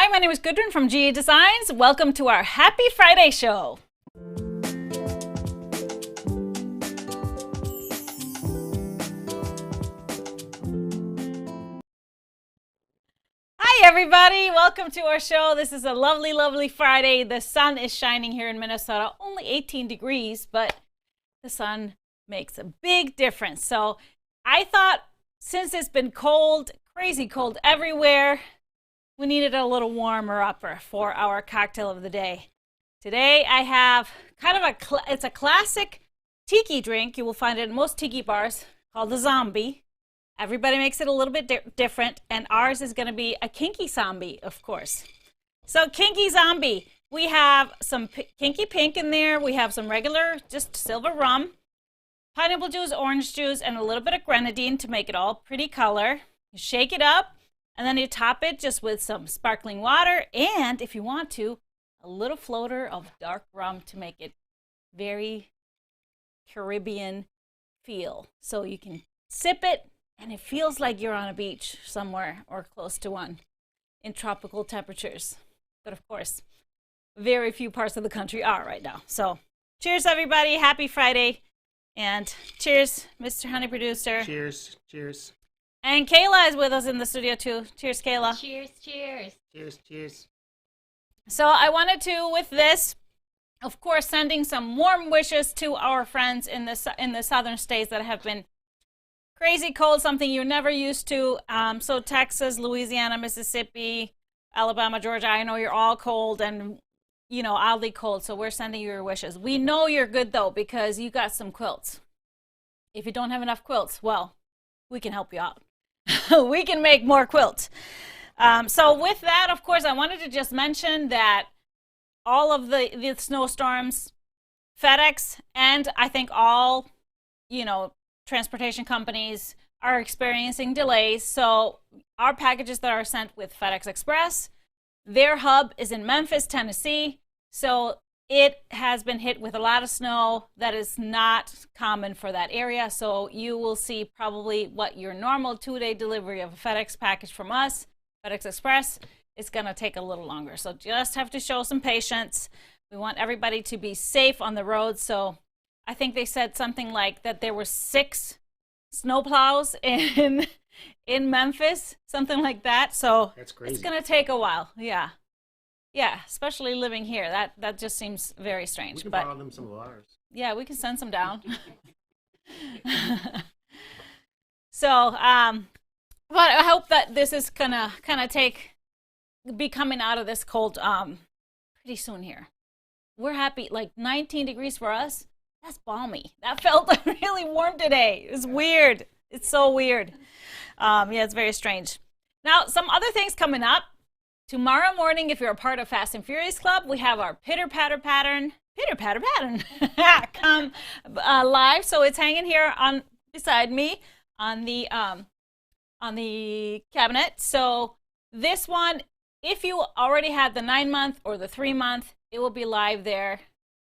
Hi, my name is Gudrun from GA Designs. Welcome to our Happy Friday show. Hi, everybody. Welcome to our show. This is a lovely, lovely Friday. The sun is shining here in Minnesota. Only 18 degrees, but the sun makes a big difference. So I thought since it's been cold, crazy cold everywhere, we needed a little warmer upper for our cocktail of the day. Today I have kind of it's a classic Tiki drink. You will find it in most Tiki bars, called the Zombie. Everybody makes it a little bit different, and ours is going to be a kinky zombie, of course. So kinky zombie, we have some kinky pink in there. We have some regular, just silver rum, pineapple juice, orange juice, and a little bit of grenadine to make it all pretty color. You shake it up, and then you top it just with some sparkling water, and if you want to, a little floater of dark rum to make it very Caribbean feel. So you can sip it, and it feels like you're on a beach somewhere or close to one in tropical temperatures. But of course, very few parts of the country are right now. So cheers, everybody. Happy Friday. And cheers, Mr. Honey Producer. Cheers. Cheers. And Kayla is with us in the studio, too. Cheers, Kayla. Cheers, cheers. Cheers, cheers. So I wanted to, with this, of course, sending some warm wishes to our friends in the southern states that have been crazy cold, something you're never used to. So Texas, Louisiana, Mississippi, Alabama, Georgia, I know you're all cold and, you know, oddly cold. So we're sending you your wishes. We know you're good, though, because you got some quilts. If you don't have enough quilts, well, we can help you out. We can make more quilts. So with that, of course, I wanted to just mention that all of the snowstorms, FedEx, and I think all, you know, transportation companies are experiencing delays. So our packages that are sent with FedEx Express, their hub is in Memphis, Tennessee. So it has been hit with a lot of snow that is not common for that area. So you will see probably what your normal 2-day delivery of a FedEx package from us, FedEx Express, is going to take a little longer. So just have to show some patience. We want everybody to be safe on the road. So I think they said something like that there were 6 snowplows in Memphis, something like that. So That's crazy. It's going to take a while. Yeah. Yeah, especially living here. That just seems very strange. We can but borrow them some of ours. yeah, we can send some down. So, but I hope that this is gonna kind of be coming out of this cold pretty soon here. We're happy. Like 19 degrees for us. That's balmy. That felt really warm today. It's weird. It's so weird. Yeah, it's very strange. Now, some other things coming up. Tomorrow morning, if you're a part of Fast and Furious Club, we have our pitter patter pattern come live. So it's hanging here beside me on the cabinet. So this one, if you already had the 9-month or the 3-month, it will be live there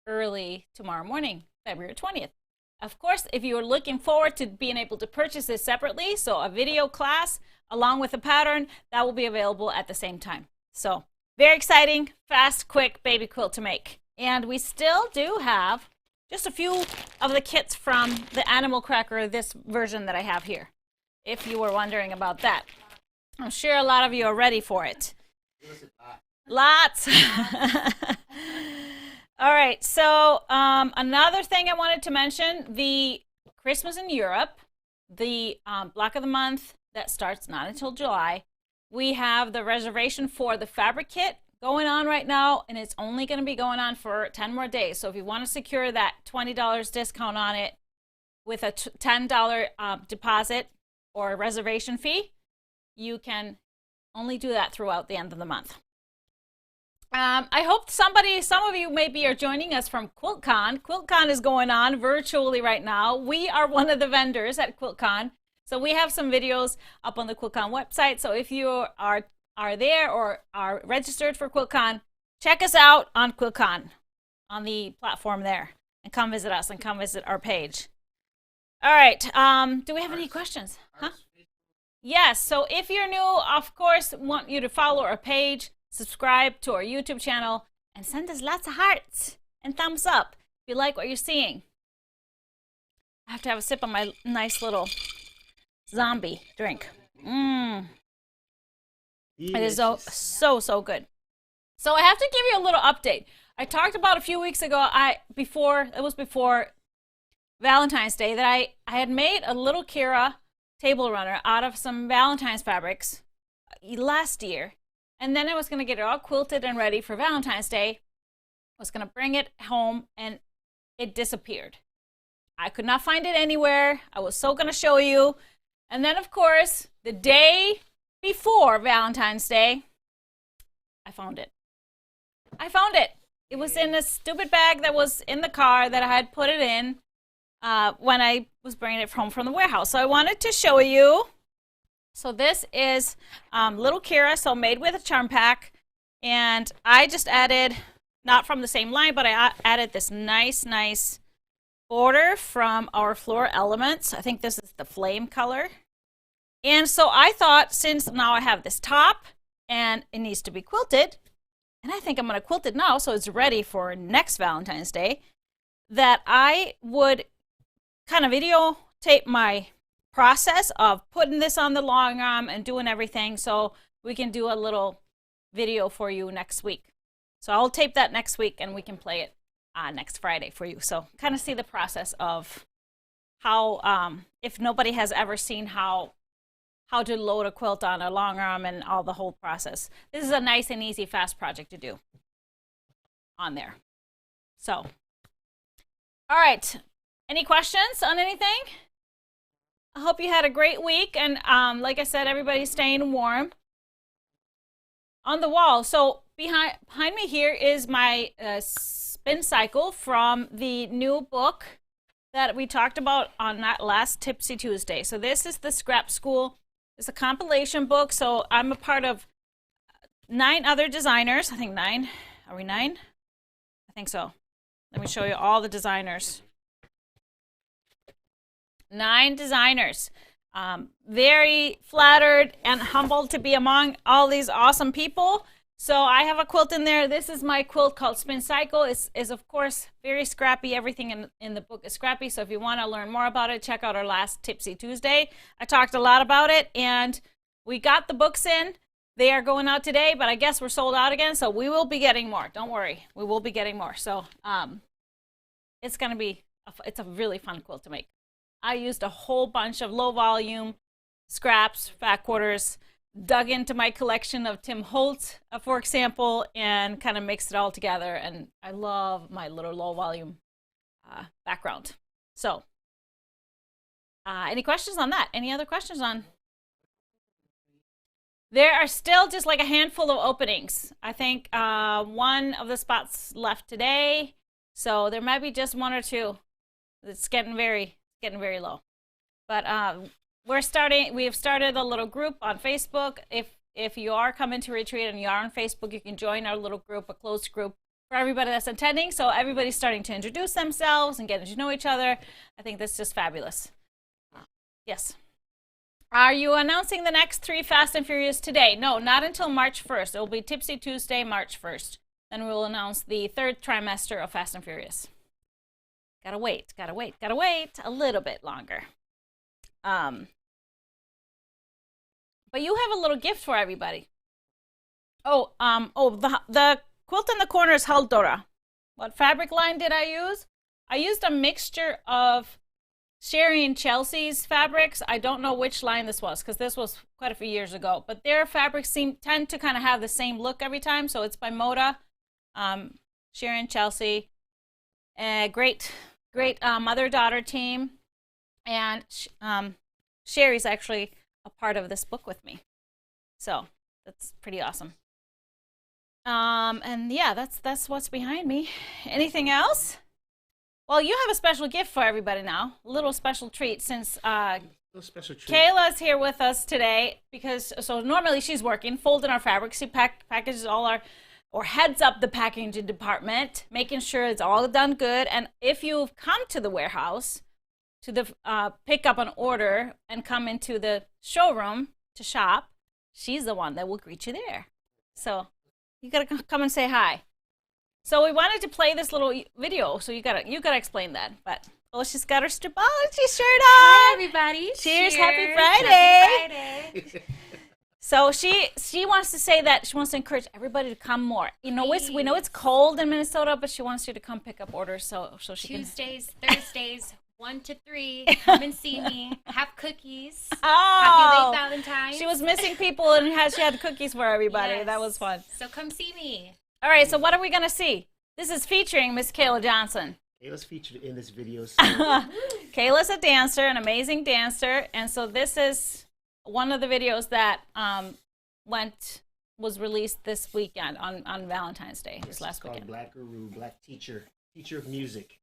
early tomorrow morning, February 20th. Of course, if you are looking forward to being able to purchase this separately, so a video class along with a pattern, that will be available at the same time. So very exciting, fast, quick baby quilt to make. And we still do have just a few of the kits from the Animal Cracker, this version that I have here, if you were wondering about that. I'm sure a lot of you are ready for it. Lots. All right, so another thing I wanted to mention, the Christmas in Europe, the block of the month that starts not until July. We have the reservation for the fabric kit going on right now, and it's only going to be going on for 10 more days. So if you want to secure that $20 discount on it with a $10 deposit or reservation fee, you can only do that throughout the end of the month. I hope some of you maybe are joining us from QuiltCon. QuiltCon is going on virtually right now. We are one of the vendors at QuiltCon. So we have some videos up on the QuiltCon website. So if you are there or are registered for QuiltCon, check us out on QuiltCon on the platform there, and come visit us and come visit our page. All right. Do we have any questions? Huh? Yes. So if you're new, of course, want you to follow our page. subscribe to our YouTube channel, and send us lots of hearts and thumbs up if you like what you're seeing. I have to have a sip of my nice little zombie drink. It is so good. So I have to give you a little update. I talked about a few weeks ago, before Valentine's Day, that I had made a little Kira table runner out of some Valentine's fabrics last year. And then I was going to get it all quilted and ready for Valentine's Day. I was going to bring it home, and it disappeared. I could not find it anywhere. I was so going to show you. And then, of course, the day before Valentine's Day, I found it. It was in a stupid bag that was in the car that I had put it in when I was bringing it home from the warehouse. So I wanted to show you. So this is little Kira, so made with a charm pack. And I just added, not from the same line, but I added this nice border from our Floral Elements. I think this is the flame color. And so I thought, since now I have this top and it needs to be quilted, and I think I'm going to quilt it now so it's ready for next Valentine's Day, that I would kind of videotape my process of putting this on the long arm and doing everything, so we can do a little video for you next week. So I'll tape that next week and we can play it next Friday for you. So kind of see the process of how, if nobody has ever seen how to load a quilt on a long arm and all the whole process. This is a nice and easy, fast project to do on there. So, all right. Any questions on anything? I hope you had a great week. And like I said, everybody's staying warm. On the wall, so behind me here is my spin cycle from the new book that we talked about on that last Tipsy Tuesday. So this is the Scrap School. It's a compilation book, so I'm a part of 9 other designers. I think 9. Are we 9? I think so. Let me show you all the designers. 9 designers. Very flattered and humbled to be among all these awesome people. So I have a quilt in there. This is my quilt called Spin Cycle. It's of course very scrappy. Everything in the book is scrappy. So if you want to learn more about it, check out our last Tipsy Tuesday. I talked a lot about it, and we got the books in. They are going out today, but I guess we're sold out again. So we will be getting more. Don't worry, we will be getting more. So it's gonna be it's a really fun quilt to make. I used a whole bunch of low volume scraps, fat quarters, dug into my collection of Tim Holtz, for example, and kind of mixed it all together. And I love my little low volume background. So any questions on that? Any other questions on? There are still just like a handful of openings. I think one of the spots left today. So there might be just 1 or 2. It's getting very low. But we have started a little group on Facebook. If you are coming to retreat and you are on Facebook, you can join our little group, a closed group for everybody that's attending. So everybody's starting to introduce themselves and getting to know each other. I think that's just fabulous. Yes. Are you announcing the next 3 Fast and Furious today? No, not until March 1st. It will be Tipsy Tuesday, March 1st. Then we will announce the 3rd trimester of Fast and Furious. Gotta wait a little bit longer. But you have a little gift for everybody. The quilt in the corner is Haldora. What fabric line did I use? I used a mixture of Sherry and Chelsea's fabrics. I don't know which line this was because this was quite a few years ago. But their fabrics tend to kind of have the same look every time. So it's by Moda, Sherry and Chelsea. Great mother-daughter team. And Sherry's actually a part of this book with me. So that's pretty awesome. And yeah, that's what's behind me. Anything else? Well, you have a special gift for everybody now. A little special treat since Kayla's here with us today so normally she's working, folding our fabrics. She packages or heads up the packaging department, making sure it's all done good. And if you've come to the warehouse to pick up an order and come into the showroom to shop, she's the one that will greet you there. So You gotta come and say hi. So we wanted to play this little video. So you gotta explain that. But she's got her Stripology shirt on. Hi, everybody. Cheers. Cheers. Happy Friday. Happy Friday. So she wants to say that she wants to encourage everybody to come more. We know it's cold in Minnesota, but she wants you to come pick up orders so she Tuesdays, Thursdays, 1 to 3. Come and see me. Have cookies. can. Oh, Happy late Valentine. she was missing people and she had cookies for everybody. Yes. That was fun. So come see me. All right, so what are we gonna see? This is featuring Miss Kayla Johnson. Kayla's featured in this video. Kayla's a dancer, an amazing dancer, and so this is one of the videos that was released this weekend on Valentine's Day, this last called weekend. Black Guru, Black Teacher of Music.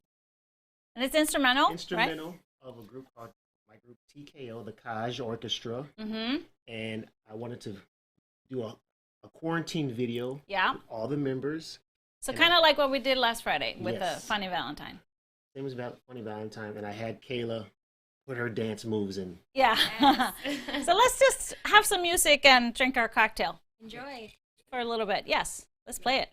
And it's instrumental, Instrumental right? of a group called my group TKO, the Kaj Orchestra. Mm-hmm. And I wanted to do a quarantine video Yeah. with all the members. So kind of like what we did last Friday with the Yes. Funny Valentine. Same as Funny Valentine, and I had Kayla put her dance moves in. Yeah. Yes. So let's just have some music and drink our cocktail Enjoy. for a little bit. Yes, let's play it.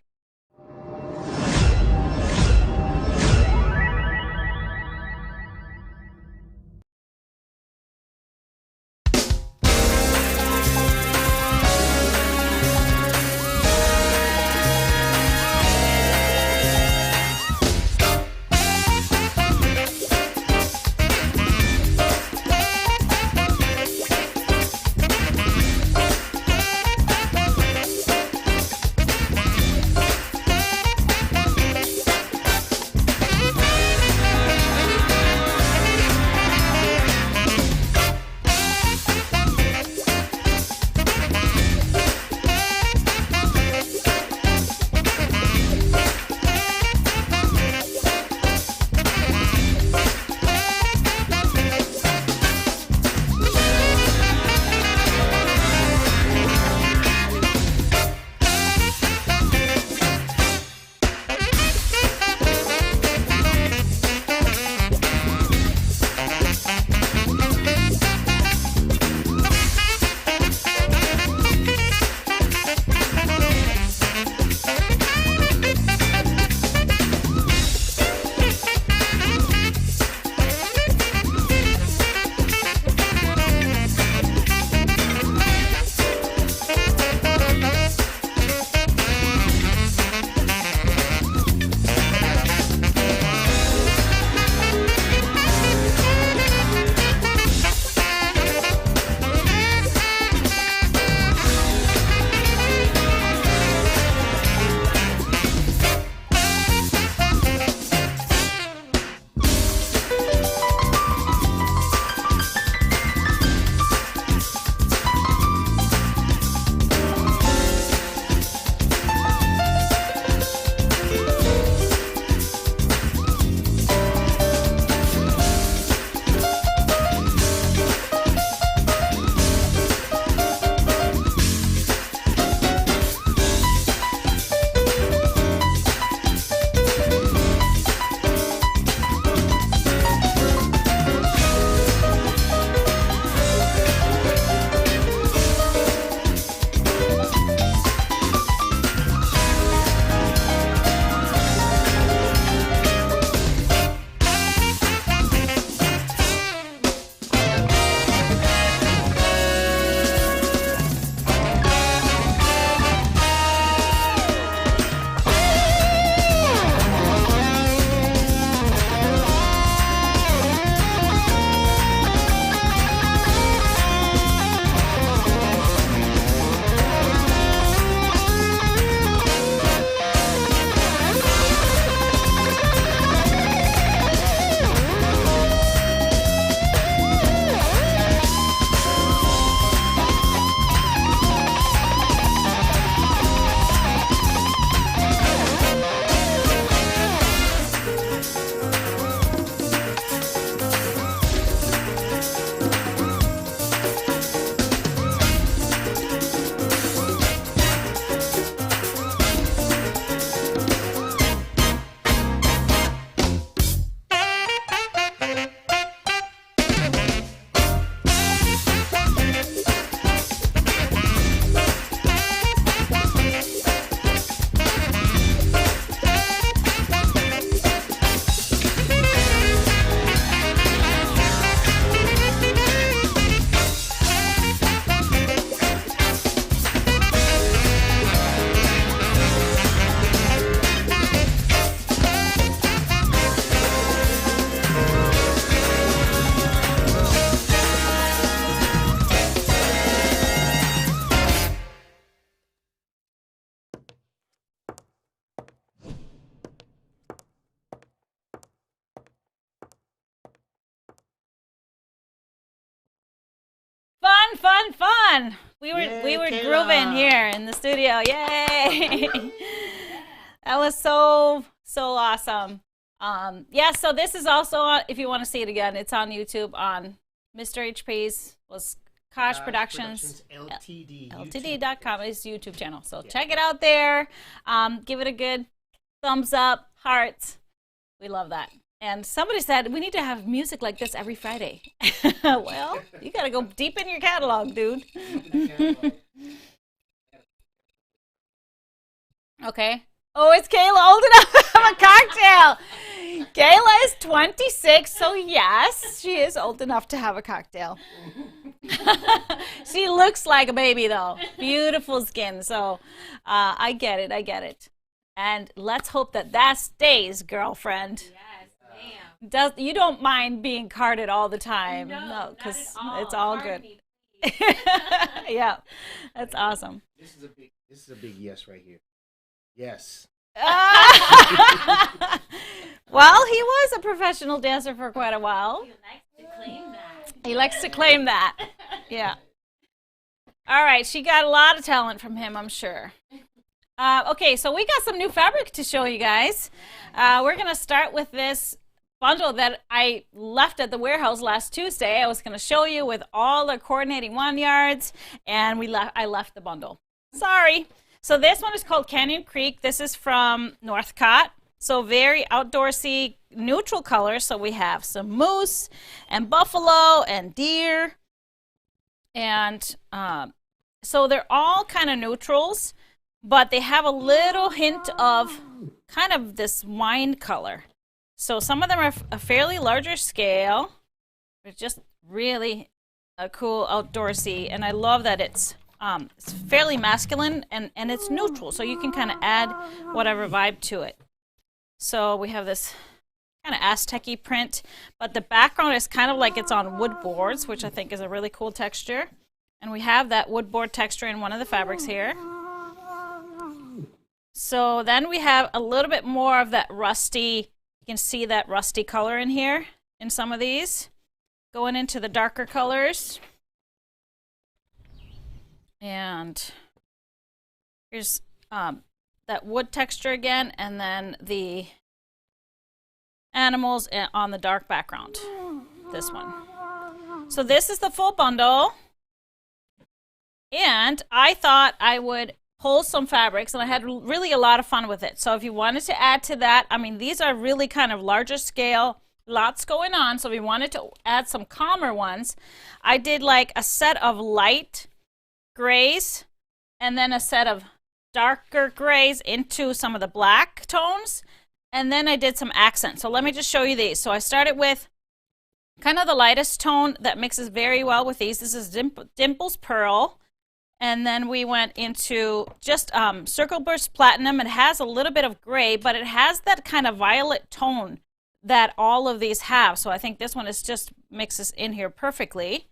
won. We were Kayla. grooving here in the studio. Yay! That was so awesome. Yeah, so this is also, if you want to see it again, it's on YouTube on Mr. HP's was Kosh Productions Ltd.com is YouTube channel. So check it out there. Give it a good thumbs up, hearts. We love that. And somebody said we need to have music like this every Friday. Well, you got to go deep in your catalog, dude. Okay. Oh, it's Kayla old enough to have a cocktail. Kayla is 26, so yes, she is old enough to have a cocktail. She looks like a baby, though. Beautiful skin, so I get it. And let's hope that stays, girlfriend. Yes, ma'am. You don't mind being carded all the time. No, because it's all good. Yeah, that's awesome. This is a big yes right here. Yes. Well, he was a professional dancer for quite a while. He likes to claim that. He likes to claim that. Yeah. All right, she got a lot of talent from him, I'm sure. Okay, so we got some new fabric to show you guys. We're going to start with this bundle that I left at the warehouse last Tuesday. I was going to show you with all the coordinating 1 yards, and I left the bundle. Sorry. So this one is called Canyon Creek. This is from Northcott. So very outdoorsy, neutral colors. So we have some moose and buffalo and deer. And so they're all kind of neutrals, but they have a little hint of kind of this wine color. So some of them are a fairly larger scale. They're just really a cool outdoorsy. And I love that it's fairly masculine and it's neutral, so you can kind of add whatever vibe to it. So we have this kind of Aztec-y print, but the background is kind of like it's on wood boards, which I think is a really cool texture. And we have that wood board texture in one of the fabrics here. So then we have a little bit more of that rusty, you can see that rusty color in here in some of these, going into the darker colors. And here's that wood texture again, and then the animals on the dark background, this one. So this is the full bundle, and I thought I would pull some fabrics, and I had really a lot of fun with it. So if you wanted to add to that, I mean, these are really kind of larger scale, lots going on, so if we wanted to add some calmer ones, I did like a set of light grays and then a set of darker grays into some of the black tones, and then I did some accents. So let me just show you these. So I started with kind of the lightest tone that mixes very well with these. This is Dimples Pearl, and then we went into just Circle Burst Platinum. It has a little bit of gray, but it has that kind of violet tone that all of these have. So I think this one is just mixes in here perfectly.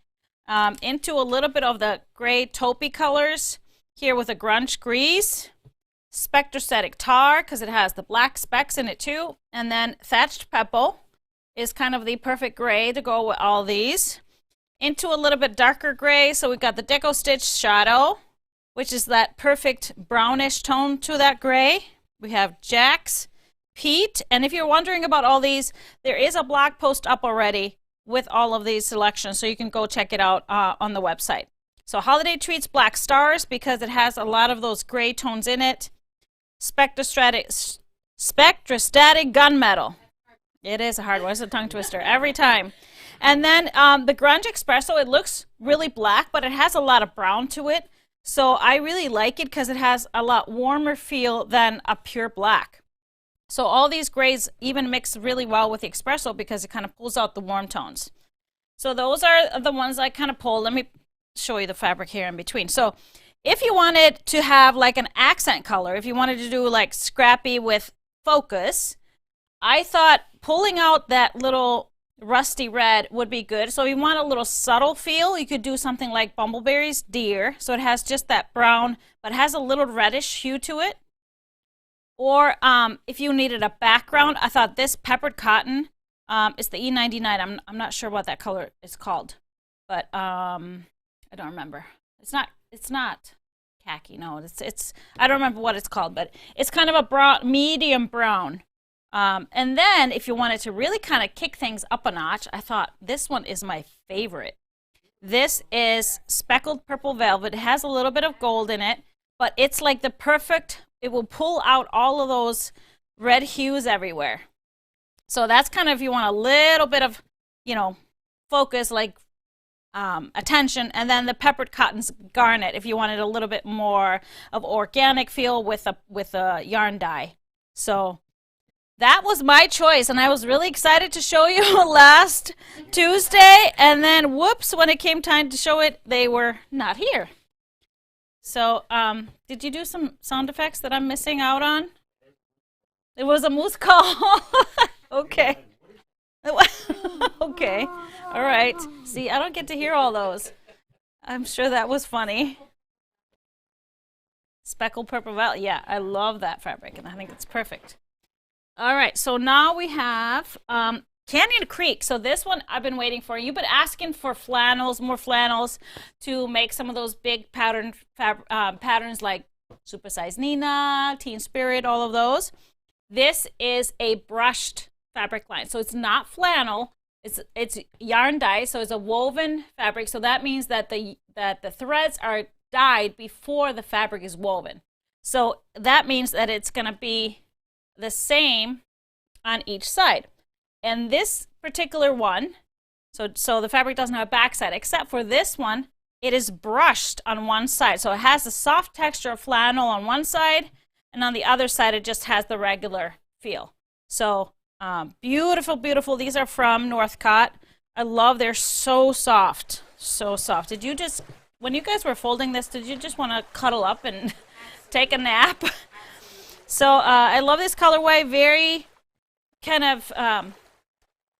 Into a little bit of the gray taupey colors here with a grunge grease, Spectrostatic Tar because it has the black specks in it too, and then Thatched Pebble is kind of the perfect gray to go with all these. Into a little bit darker gray, so we've got the Deco Stitch Shadow, which is that perfect brownish tone to that gray. We have Jack's Pete, and if you're wondering about all these, there is a blog post up already with all of these selections, so you can go check it out on the website. So Holiday Treats Black Stars because it has a lot of those gray tones in it. Spectrostatic Gunmetal. It is a hard one. It's a tongue twister every time. And then the Grunge Espresso, it looks really black, but it has a lot of brown to it. So I really like it because it has a lot warmer feel than a pure black. So all these grays even mix really well with the espresso because it kind of pulls out the warm tones. So those are the ones I kind of pulled. Let me show you the fabric here in between. So if you wanted to have like an accent color, if you wanted to do like scrappy with focus, I thought pulling out that little rusty red would be good. So if you want a little subtle feel, you could do something like Bumbleberry's Deer. So it has just that brown, but has a little reddish hue to it. Or if you needed a background, I thought this Peppered Cotton is the E99. I'm not sure what that color is called, but I don't remember. it's not khaki. No, it's I don't remember what it's called, but it's kind of a brown, medium brown. And then if you wanted to really kind of kick things up a notch, I thought this one is my favorite. This is speckled purple velvet. It has a little bit of gold in it, but it's like the perfect, it will pull out all of those red hues everywhere. So that's kind of if you want a little bit of, focus, like attention. And then the peppered cotton's garnet if you wanted a little bit more of organic feel with a yarn dye. So that was my choice, and I was really excited to show you last Tuesday, and then whoops, when it came time to show it, they were not here. So did you do some sound effects that I'm missing out on? It was a moose call. Okay. Okay. All right. See, I don't get to hear all those. I'm sure that was funny. Speckled purple velvet. Yeah, I love that fabric, and I think it's perfect. All right, so now we have Canyon Creek. So this one I've been waiting for. You've been asking for flannels, more flannels, to make some of those big patterns like Super Size Nina, Teen Spirit, all of those. This is a brushed fabric line. So it's not flannel. It's yarn dye, so it's a woven fabric. So that means that the threads are dyed before the fabric is woven. So that means that it's going to be the same on each side. And this particular one, so the fabric doesn't have a backside, except for this one, it is brushed on one side. So it has the soft texture of flannel on one side, and on the other side it just has the regular feel. So beautiful, beautiful. These are from Northcott. I love, they're so soft, so soft. Did you just, when you guys were folding this, did you just want to cuddle up and take a nap? So I love this colorway, very kind of,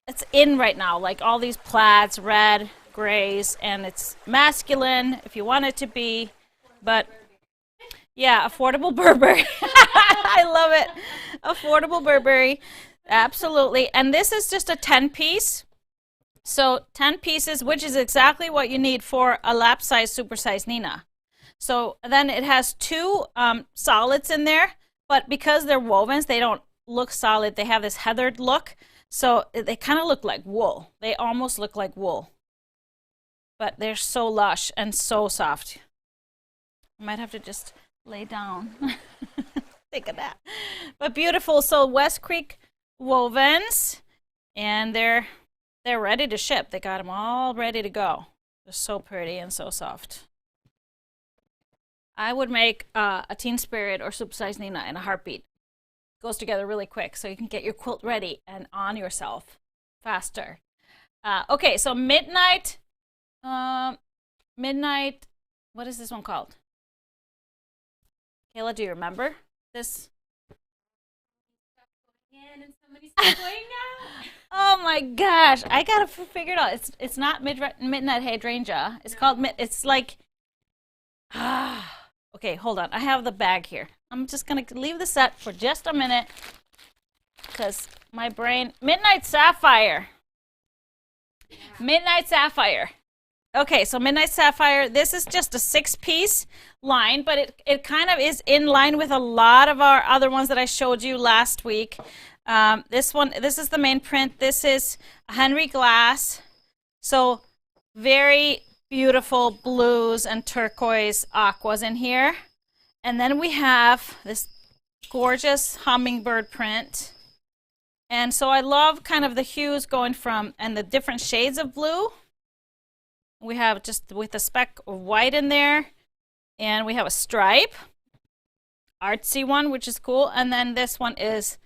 it's in right now, like all these plaids, red, grays, and it's masculine if you want it to be, but yeah, affordable Burberry. I love it. Affordable Burberry, absolutely. And this is just a 10-piece. So 10 pieces, which is exactly what you need for a lap size, super size Nina. So then it has two solids in there. But because they're wovens, they don't look solid. They have this heathered look. So they kind of look like wool. They almost look like wool. But they're so lush and so soft. I might have to just lay down. Think of that. But beautiful. So West Creek wovens. And they're ready to ship. They got them all ready to go. They're so pretty and so soft. I would make a Teen Spirit or Super Size Nina in a heartbeat. Goes together really quick, so you can get your quilt ready and on yourself faster. Okay, so Midnight, what is this one called? Kayla, do you remember this? Oh my gosh, I gotta figure it out. It's not Midnight Hydrangea. It's called, it's like, okay, hold on. I have the bag here. I'm just going to leave the set for just a minute because my brain... Midnight Sapphire. Midnight Sapphire. Okay, so Midnight Sapphire, this is just a 6-piece line, but it kind of is in line with a lot of our other ones that I showed you last week. This is the main print. This is Henry Glass. So very beautiful blues and turquoise aquas in here. And then we have this gorgeous hummingbird print. And so I love kind of the hues going from, and the different shades of blue. We have just with a speck of white in there. And we have a stripe. Artsy one, which is cool. And then this one is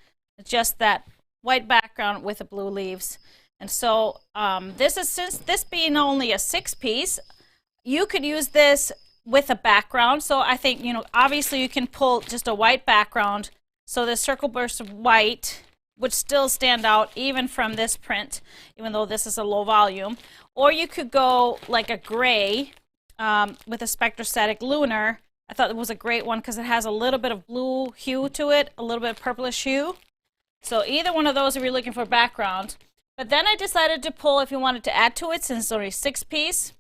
just that white background with the blue leaves. And so since this being only a 6-piece, you could use this with a background. So I think, obviously you can pull just a white background. So the circle burst of white would still stand out even from this print, even though this is a low volume. Or you could go like a gray with a Spectrostatic Lunar. I thought it was a great one because it has a little bit of blue hue to it, a little bit of purplish hue. So either one of those if you're looking for background. But then I decided to pull, if you wanted to add to it, since it's only 6-piece,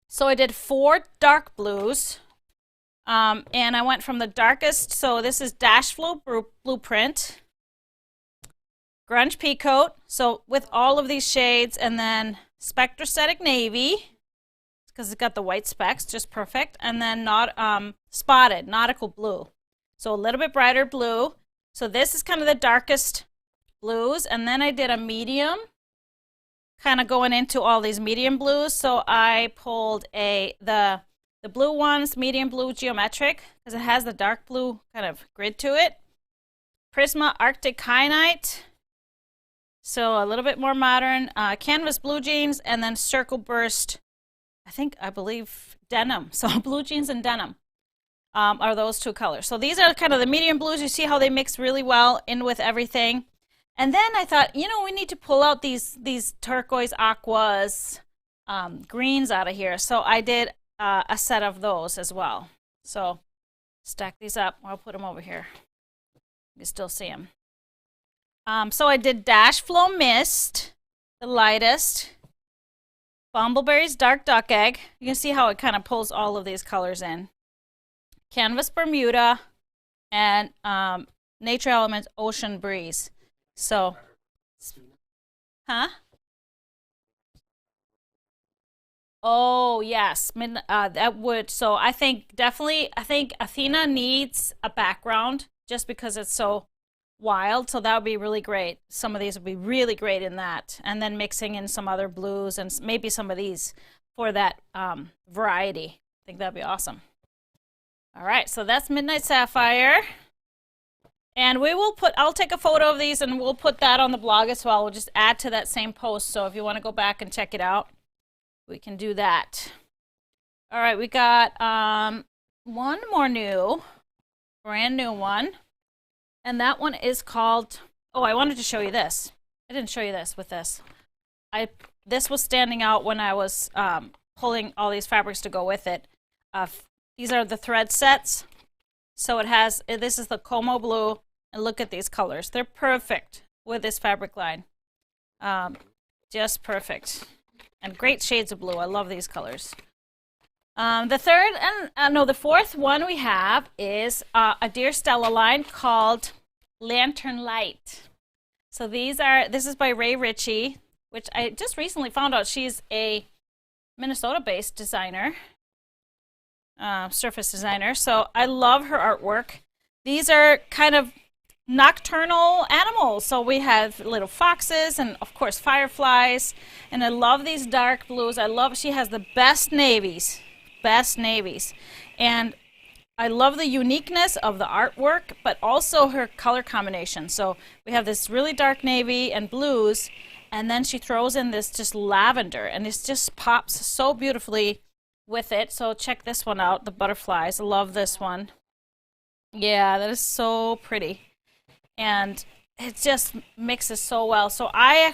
So I did 4 dark blues, and I went from the darkest, so this is Dash Flow Blueprint, Grunge Peacoat, so with all of these shades, and then Spectracetic Navy, because it's got the white specks, just perfect, and then Spotted, Nautical Blue, so a little bit brighter blue. So this is kind of the darkest blues, and then I did a medium, kind of going into all these medium blues. So I pulled the blue ones, medium blue geometric, because it has the dark blue kind of grid to it. Prisma Arctic Kyanite, so a little bit more modern. Canvas Blue Jeans, and then Circle Burst, I believe denim. So blue jeans and denim are those 2 colors. So these are kind of the medium blues. You see how they mix really well in with everything. And then I thought, we need to pull out these turquoise, aquas, greens out of here. So I did a set of those as well. So stack these up. I'll put them over here. You still see them. So I did Dash Flow Mist, the lightest. Bumbleberries Dark Duck Egg. You can see how it kind of pulls all of these colors in. Canvas Bermuda, and Nature Elements Ocean Breeze. So, oh yes, that would. So I think Athena needs a background just because it's so wild. So that would be really great. Some of these would be really great in that, and then mixing in some other blues and maybe some of these for that variety. I think that'd be awesome. All right, so that's Midnight Sapphire. And I'll take a photo of these and we'll put that on the blog as well. We'll just add to that same post. So if you want to go back and check it out, we can do that. All right, we got one more brand new one. And that one is called, I wanted to show you this. I didn't show you this with this. This was standing out when I was pulling all these fabrics to go with it. These are the thread sets. So this is the Como Blue, and look at these colors. They're perfect with this fabric line. Just perfect. And great shades of blue. I love these colors. The fourth one we have is a Dear Stella line called Lantern Light. So this is by Ray Ritchie, which I just recently found out she's a Minnesota-based designer. Surface designer. So I love her artwork. These are kind of nocturnal animals. So we have little foxes and of course fireflies. And I love these dark blues. She has the best navies. And I love the uniqueness of the artwork, but also her color combination. So we have this really dark navy and blues, and then she throws in this just lavender, and it just pops so beautifully with it. So check this one out, the butterflies. I love this one. Yeah, that is so pretty. And it just mixes so well. So I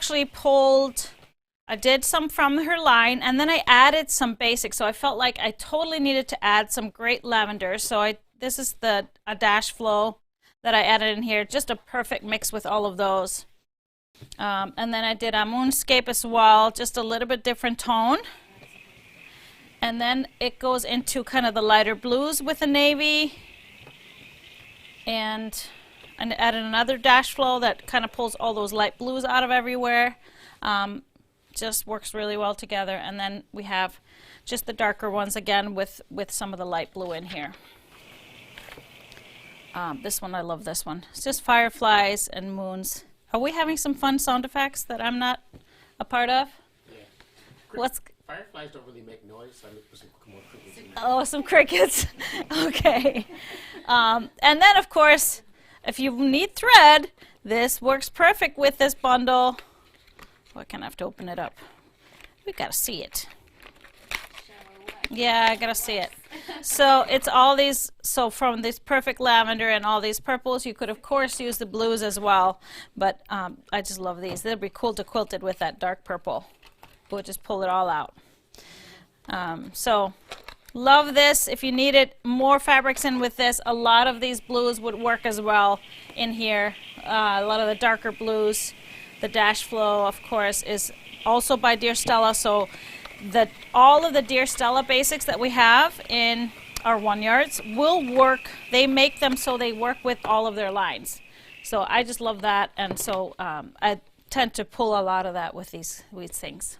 did some from her line, and then I added some basics. So I felt like I totally needed to add some great lavender. So this is a Dash Flow that I added in here. Just a perfect mix with all of those. And then I did a Moonscape as well, just a little bit different tone. And then it goes into kind of the lighter blues with the navy. And I added another Dash Flow that kind of pulls all those light blues out of everywhere. Just works really well together. And then we have just the darker ones again with some of the light blue in here. This one, I love this one. It's just fireflies and moons. Are we having some fun sound effects that I'm not a part of? Yeah. Fireflies don't really make noise, so I put some more crickets in there. Oh, some crickets. Okay. And then, of course, if you need thread, this works perfect with this bundle. I kind of have to open it up. We got to see it. Yeah, I got to see it. So it's all these, so from this perfect lavender and all these purples, you could, of course, use the blues as well. But I just love these. They'd be cool to quilt it with that dark purple. We'll just pull it all out. So love this. If you needed more fabrics in with this, a lot of these blues would work as well in here. A lot of the darker blues. The Dash Flow, of course, is also by Dear Stella. So all of the Dear Stella basics that we have in our 1 yards will work. They make them so they work with all of their lines. So I just love that, and so I tend to pull a lot of that with these things.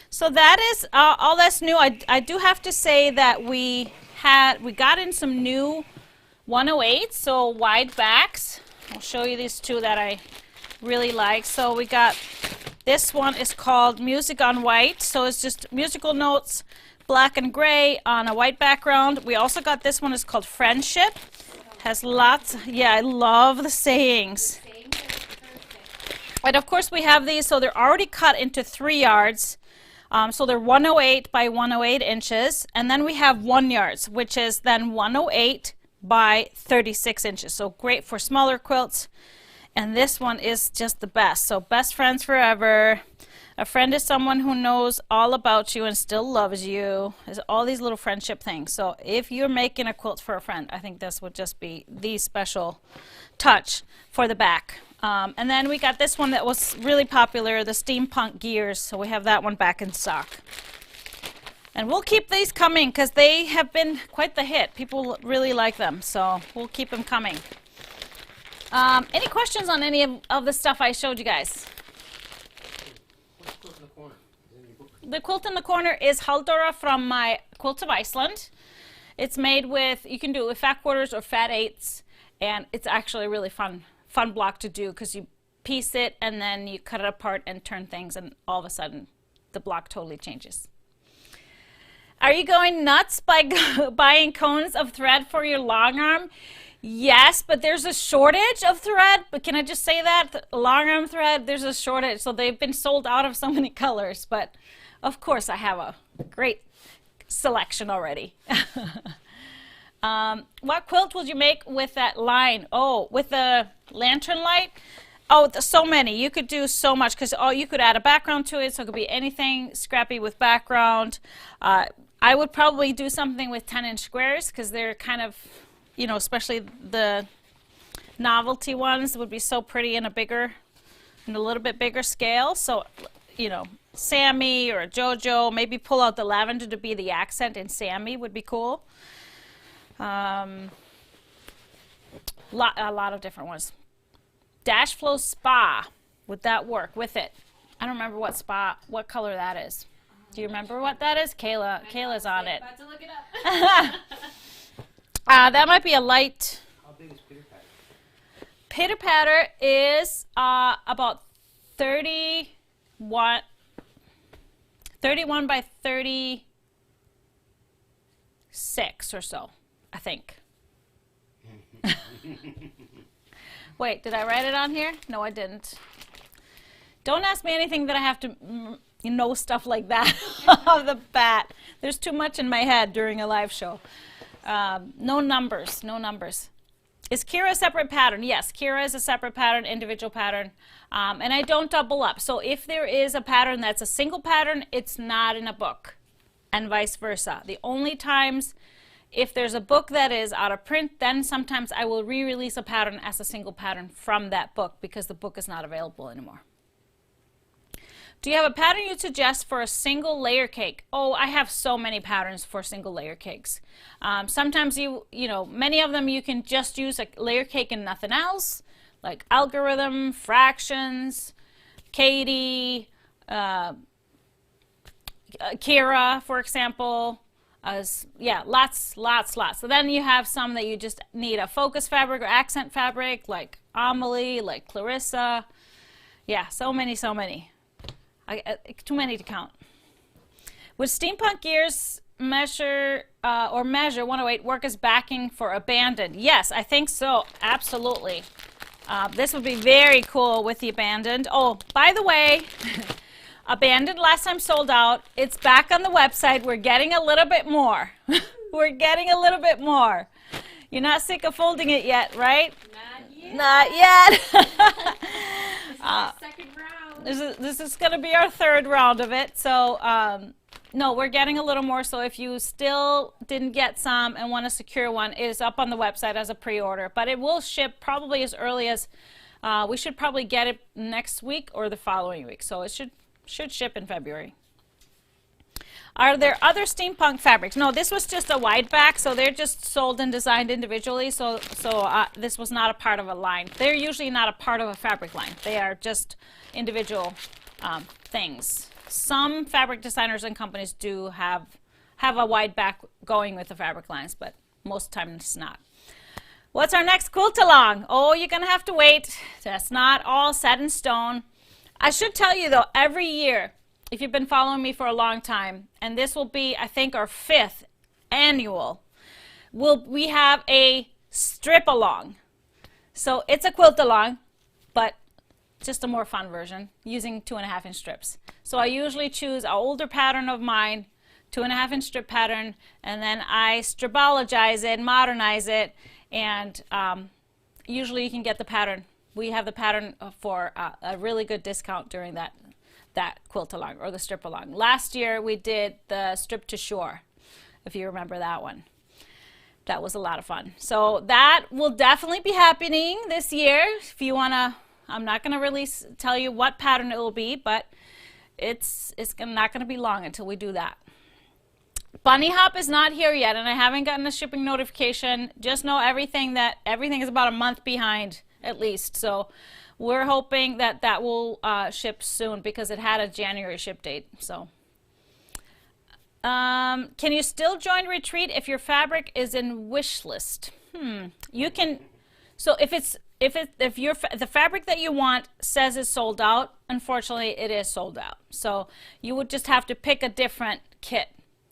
So that is all that's new. I do have to say that we got in some new 108s, so wide backs. I'll show you these two that I really like. So we got, this one is called Music on White, so it's just musical notes, black and gray on a white background. We also got this one, is called Friendship. Has lots, yeah, I love the sayings. And of course we have these, so they're already cut into 3 yards. So they're 108 by 108 inches. And then we have 1 yards, which is then 108 by 36 inches. So great for smaller quilts. And this one is just the best. So best friends forever. A friend is someone who knows all about you and still loves you. There's all these little friendship things. So if you're making a quilt for a friend, I think this would just be the special touch for the back. And then we got this one that was really popular, the steampunk gears. So we have that one back in stock. And we'll keep these coming because they have been quite the hit. People really like them, so we'll keep them coming. Any questions on any of the stuff I showed you guys? What's Quilt in the Corner? Is it in your book? The quilt in the corner is Haldora from my Quilt of Iceland. It's made with, you can do it with fat quarters or fat eighths, and it's actually a really fun block to do because you piece it and then you cut it apart and turn things, and all of a sudden the block totally changes. Are you going nuts by buying cones of thread for your long arm? Yes, but there's a shortage of thread. But can I just say that? Long arm thread, there's a shortage. So they've been sold out of so many colors. But of course I have a great selection already. What quilt would you make with that line? Oh, with the lantern light? Oh, so many. You could do so much because you could add a background to it. So it could be anything scrappy with background. I would probably do something with 10-inch squares because they're kind of, you know, especially the novelty ones would be so pretty in a little bit bigger scale. So, you know, Sammy or a JoJo, maybe pull out the lavender to be the accent in Sammy would be cool. A lot of different ones. Dash Flow Spa, would that work with it? I don't remember what color that is. Do you remember what that is? Kayla's on it. About to look it up. That might be a light. How big is Pitter Patter? Pitter Patter is about 31 by 36 or so, I think. Wait, did I write it on here? No, I didn't. Don't ask me anything that I have to know stuff like that off the bat. There's too much in my head during a live show. No numbers. Is Kira a separate pattern? Yes, Kira is a separate pattern, individual pattern. And I don't double up. So if there is a pattern that's a single pattern, it's not in a book, and vice versa. The only times if there's a book that is out of print, then sometimes I will re-release a pattern as a single pattern from that book because the book is not available anymore. Do you have a pattern you'd suggest for a single layer cake? Oh, I have so many patterns for single layer cakes. Sometimes you know, many of them you can just use a layer cake and nothing else, like Algorithm, Fractions, Katie, Kira, for example. Yeah, lots. So then you have some that you just need a focus fabric or accent fabric, like Amelie, like Clarissa. Yeah, so many. Too many to count. Would steampunk gears measure 108 work as backing for Abandoned? Yes, I think so. Absolutely. This would be very cool with the Abandoned. Oh, by the way, Abandoned last time sold out. It's back on the website. We're getting a little bit more. We're getting a little bit more. You're not sick of folding it yet, right? Not yet. Second round. This is going to be our third round of it. So, no, we're getting a little more. So if you still didn't get some and want to secure one, it is up on the website as a pre-order. But it will ship probably as early as, we should probably get it next week or the following week. So it should ship in February. Are there other steampunk fabrics? No, this was just a wide back, so they're just sold and designed individually. So this was not a part of a line. They're usually not a part of a fabric line. They are just individual things. Some fabric designers and companies do have a wide back going with the fabric lines, but most times it's not. What's our next quilt along? Oh, you're going to have to wait. That's not all set in stone. I should tell you, though, every year, if you've been following me for a long time, and this will be, I think, our 5th annual, we have a strip along. So it's a quilt along, but just a more fun version using 2.5-inch strips. So I usually choose an older pattern of mine, 2.5-inch strip pattern, and then I stripologize it, modernize it, and usually you can get the pattern. We have the pattern for a really good discount during that quilt along or the strip along. Last year we did the strip to shore, if you remember that one. That was a lot of fun. So that will definitely be happening this year. If you want to, I'm not going to tell you what pattern it will be, but it's not going to be long until we do that. Bunny Hop is not here yet, and I haven't gotten a shipping notification. Just know everything is about a month behind at least. So we're hoping that will ship soon because it had a January ship date. So, can you still join retreat if your fabric is in wish list? You can. So if the fabric that you want says it's sold out, unfortunately it is sold out. So you would just have to pick a different kit.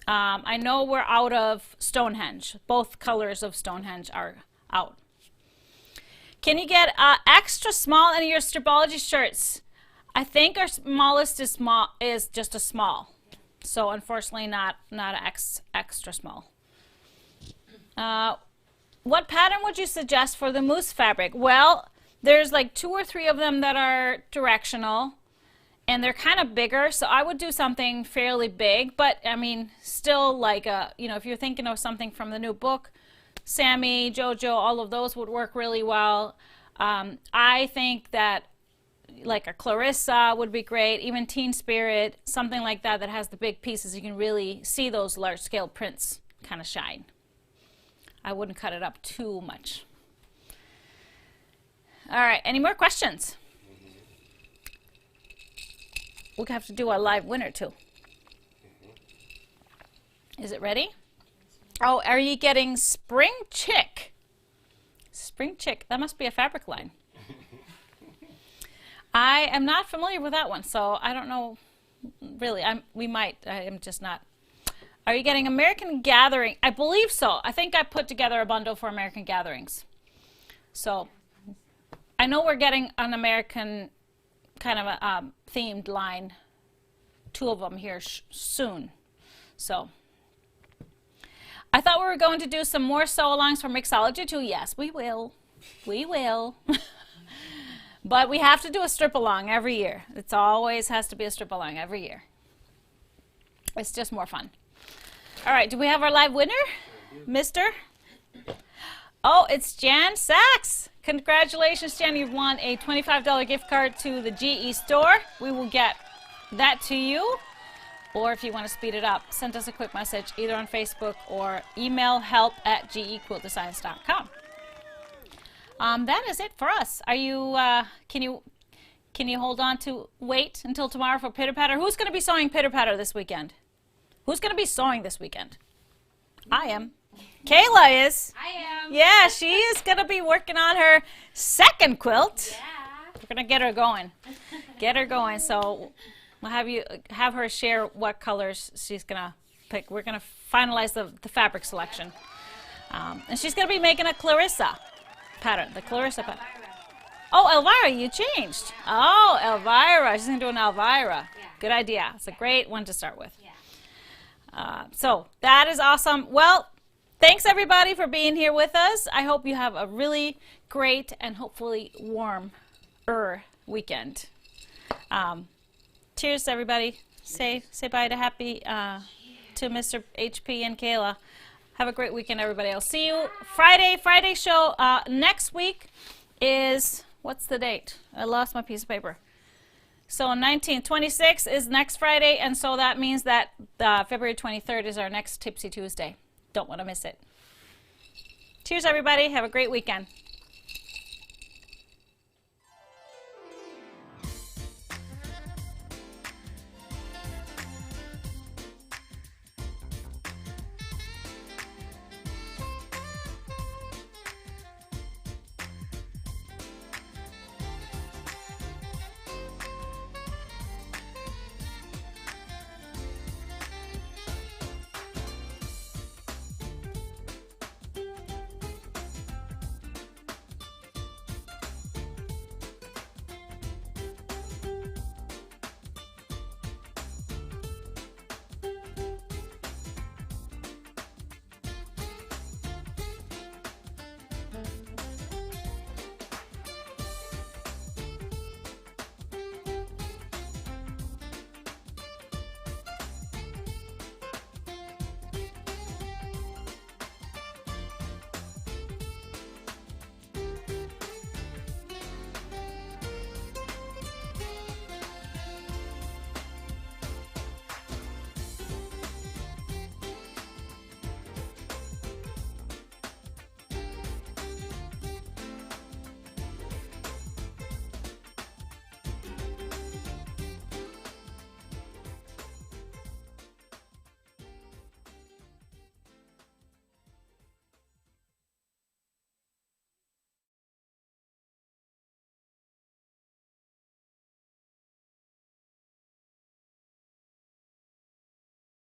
I know we're out of Stonehenge. Both colors of Stonehenge are out. Can you get extra small in your Stripology shirts? I think our smallest is just a small. So unfortunately not an extra small. What pattern would you suggest for the mousse fabric? Well, there's like 2 or 3 of them that are directional, and they're kind of bigger, so I would do something fairly big, but I mean, still like if you're thinking of something from the new book, Sammy, Jojo, all of those would work really well. I think that like a Clarissa would be great, even Teen Spirit, something like that has the big pieces. You can really see those large scale prints kind of shine. I wouldn't cut it up too much. All right, any more questions? We'll have to do a live winner too. Is it ready? Oh, are you getting Spring Chick? Spring Chick, that must be a fabric line. I am not familiar with that one, so I don't know. Really, I am just not. Are you getting American Gathering? I believe so. I think I put together a bundle for American Gatherings. So I know we're getting an American kind of a themed line, 2 of them here soon. So I thought we were going to do some more sew-alongs for Mixology too. Yes, we will. We will. But we have to do a strip-along every year. It always has to be a strip-along every year. It's just more fun. All right, do we have our live winner, Mister? Oh, it's Jan Sachs. Congratulations, Jan. You've won a $25 gift card to the GE store. We will get that to you. Or if you want to speed it up, send us a quick message either on Facebook or email help@gequiltdesigns.com. That is it for us. Are you, can you hold on to wait until tomorrow for Pitter Patter? Who's going to be sewing Pitter Patter this weekend? Who's going to be sewing this weekend? I am. Kayla is. I am. Yeah, she is going to be working on her second quilt. Yeah. We're going to get her going. Get her going. So we'll have her share what colors she's going to pick. We're going to finalize the fabric selection. And she's going to be making a Clarissa pattern, the Clarissa pattern. Oh, Elvira, you changed. Oh, Elvira. She's going to do an Elvira. Yeah. Good idea. It's a great one to start with. Yeah. So that is awesome. Well, thanks everybody for being here with us. I hope you have a really great and hopefully warm-er weekend. Cheers, everybody. Say bye to to Mr. HP and Kayla. Have a great weekend, everybody. I'll see you Friday show. Next week is, what's the date? I lost my piece of paper. So 1926 is next Friday, and so that means that February 23rd is our next Tipsy Tuesday. Don't want to miss it. Cheers, everybody. Have a great weekend.